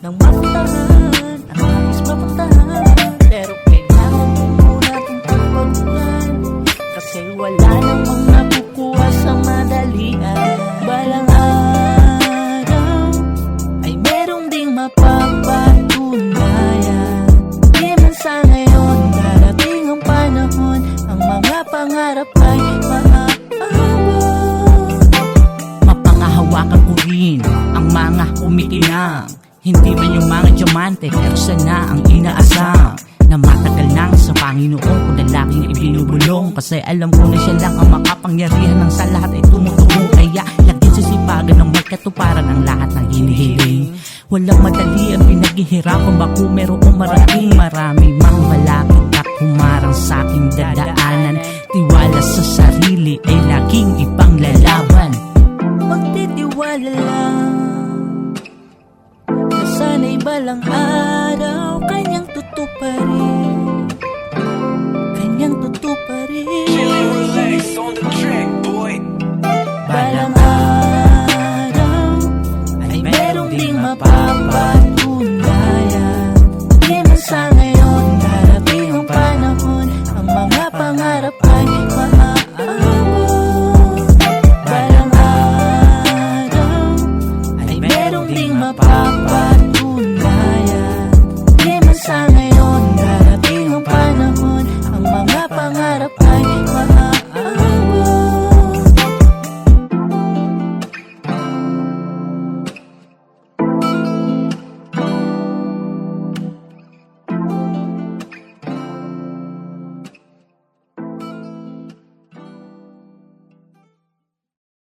nang mapuntahan ang nais mapuntahan. Pero kailangan mo muna itong pagpagulan, kasi wala namang nakukuha sa madalian. Balang araw ay merong ding mapapatunayan. Di man sa ngayon darating ang panahon, ang mga pangarap ay maaabot. Mapangahawakan ko rin ang mga kumikinang, hindi man yung mga diamante, pero sana ang inaasam na matagal nang sa Panginoon ko lalaking ibinubulong. Kasi alam ko na siya lang ang makapangyarihan ng sa lahat ay tumutulong. Kaya laging sisipagan ng may katuparan ang lahat ng hinihiling. Walang madali ang pinaghihirapan, bako merong marating. Marami mang malapit at humarang sa aking dadaanan. Tiwala sa sarili ay laging ipanglalaban. Magtitiwala lang na sana'y balang araw kanyang tutuparin, kanyang tutuparin. Relax on the track, boy. Balang araw ay merong ding mapapatunayan. Di man sa ngayon darating ang panahon, ang mga pangarap ay maaabot. Balang araw ay merong ding mapapatunayan. Di man sa ngayon darating ang panahon, ang mga pangarap